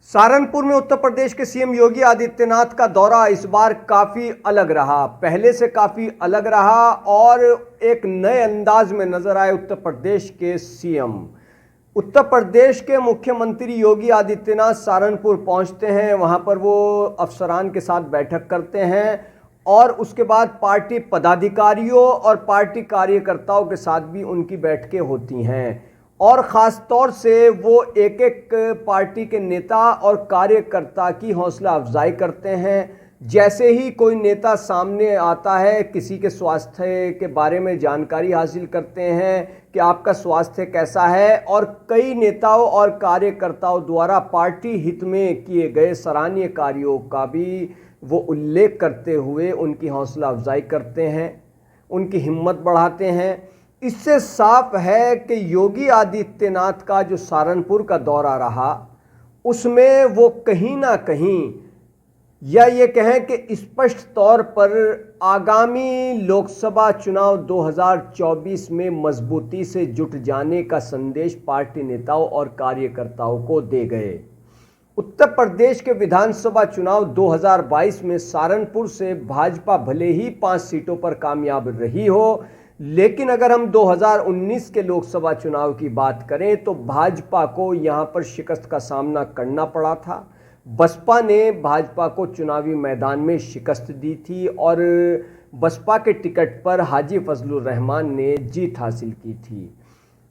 सहारनपुर में उत्तर प्रदेश के सीएम योगी आदित्यनाथ का दौरा इस बार काफी अलग रहा। पहले से काफी अलग रहा और एक नए अंदाज में नजर आए उत्तर प्रदेश के सीएम। उत्तर प्रदेश के मुख्यमंत्री योगी आदित्यनाथ सहारनपुर पहुंचते हैं, वहां पर वो अफसरान के साथ बैठक करते हैं और उसके बाद पार्टी पदाधिकारियों और पार्टी कार्यकर्ताओं के साथ भी उनकी बैठकें होती हैं और ख़ास तौर से वो एक एक पार्टी के नेता और कार्यकर्ता की हौसला अफजाई करते हैं। जैसे ही कोई नेता सामने आता है, किसी के स्वास्थ्य के बारे में जानकारी हासिल करते हैं कि आपका स्वास्थ्य कैसा है, और कई नेताओं और कार्यकर्ताओं द्वारा पार्टी हित में किए गए सराहनीय कार्यों का भी वो उल्लेख करते हुए उनकी हौसला अफजाई करते हैं, उनकी हिम्मत बढ़ाते हैं। इससे साफ है कि योगी आदित्यनाथ का जो सहारनपुर का दौरा रहा उसमें वो कहीं ना कहीं, या ये कहें कि स्पष्ट तौर पर आगामी लोकसभा चुनाव 2024 में मजबूती से जुट जाने का संदेश पार्टी नेताओं और कार्यकर्ताओं को दे गए। उत्तर प्रदेश के विधानसभा चुनाव 2022 में सहारनपुर से भाजपा भले ही 5 सीटों पर कामयाब रही हो, लेकिन अगर हम 2019 के लोकसभा चुनाव की बात करें तो भाजपा को यहां पर शिकस्त का सामना करना पड़ा था। बसपा ने भाजपा को चुनावी मैदान में शिकस्त दी थी और बसपा के टिकट पर हाजी फजलुर रहमान ने जीत हासिल की थी।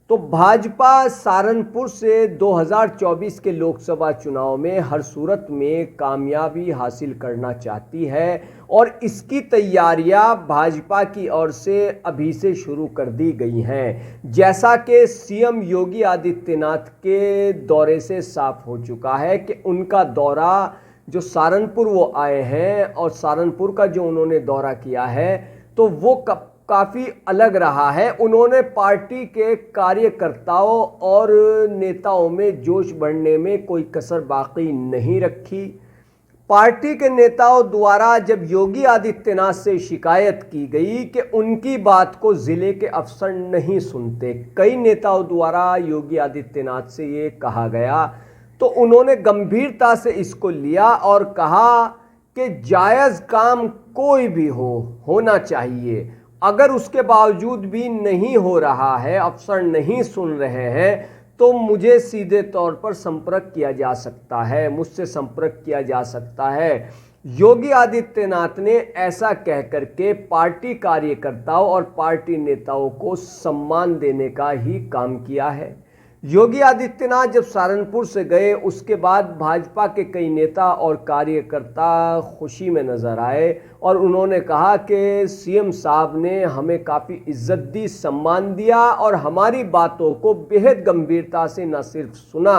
तो भाजपा सहारनपुर से 2024 के लोकसभा चुनाव में हर सूरत में कामयाबी हासिल करना चाहती है और इसकी तैयारियां भाजपा की ओर से अभी से शुरू कर दी गई हैं। जैसा कि सीएम योगी आदित्यनाथ के दौरे से साफ हो चुका है कि उनका दौरा जो सहारनपुर वो आए हैं और सहारनपुर का जो उन्होंने दौरा किया है तो वो काफ़ी अलग रहा है। उन्होंने पार्टी के कार्यकर्ताओं और नेताओं में जोश बढ़ने में कोई कसर बाकी नहीं रखी। पार्टी के नेताओं द्वारा जब योगी आदित्यनाथ से शिकायत की गई कि उनकी बात को ज़िले के अफसर नहीं सुनते, कई नेताओं द्वारा योगी आदित्यनाथ से ये कहा गया, तो उन्होंने गंभीरता से इसको लिया और कहा कि जायज़ काम कोई भी होना चाहिए। अगर उसके बावजूद भी नहीं हो रहा है, अफसर नहीं सुन रहे हैं, तो मुझे सीधे तौर पर संपर्क किया जा सकता है, मुझसे संपर्क किया जा सकता है। योगी आदित्यनाथ ने ऐसा कह करके पार्टी कार्यकर्ताओं और पार्टी नेताओं को सम्मान देने का ही काम किया है। योगी आदित्यनाथ जब सहारनपुर से गए उसके बाद भाजपा के कई नेता और कार्यकर्ता खुशी में नजर आए और उन्होंने कहा कि सीएम साहब ने हमें काफ़ी इज्जत दी, सम्मान दिया और हमारी बातों को बेहद गंभीरता से न सिर्फ सुना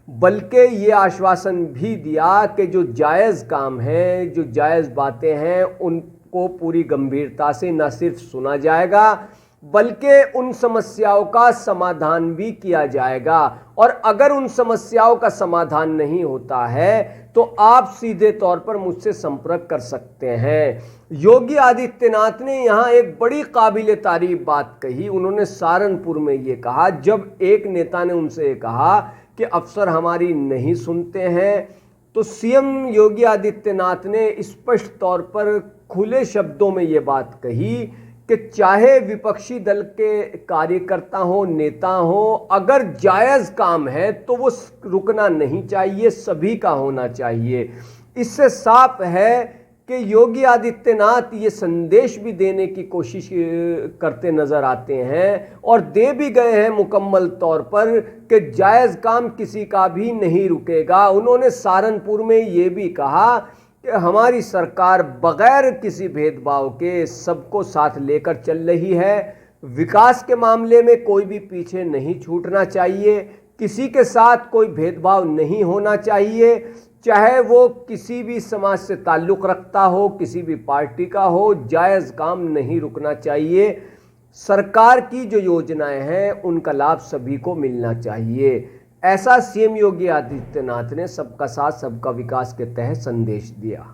बल्कि ये आश्वासन भी दिया कि जो जायज़ काम है, जो जायज़ बातें हैं, उनको पूरी गंभीरता से न सिर्फ सुना जाएगा बल्कि उन समस्याओं का समाधान भी किया जाएगा, और अगर उन समस्याओं का समाधान नहीं होता है तो आप सीधे तौर पर मुझसे संपर्क कर सकते हैं। योगी आदित्यनाथ ने यहाँ एक बड़ी काबिले तारीफ बात कही। उन्होंने सहारनपुर में ये कहा, जब एक नेता ने उनसे कहा कि अफसर हमारी नहीं सुनते हैं, तो सीएम योगी आदित्यनाथ ने स्पष्ट तौर पर खुले शब्दों में ये बात कही कि चाहे विपक्षी दल के कार्यकर्ता हो, नेता हो, अगर जायज़ काम है तो वो रुकना नहीं चाहिए, सभी का होना चाहिए। इससे साफ है कि योगी आदित्यनाथ ये संदेश भी देने की कोशिश करते नज़र आते हैं और दे भी गए हैं मुकम्मल तौर पर कि जायज़ काम किसी का भी नहीं रुकेगा। उन्होंने सहारनपुर में ये भी कहा कि हमारी सरकार बगैर किसी भेदभाव के सबको साथ लेकर चल रही है। विकास के मामले में कोई भी पीछे नहीं छूटना चाहिए, किसी के साथ कोई भेदभाव नहीं होना चाहिए, चाहे वो किसी भी समाज से ताल्लुक़ रखता हो, किसी भी पार्टी का हो, जायज़ काम नहीं रुकना चाहिए। सरकार की जो योजनाएं हैं उनका लाभ सभी को मिलना चाहिए। ऐसा सीएम योगी आदित्यनाथ ने सबका साथ सबका विकास के तहत संदेश दिया।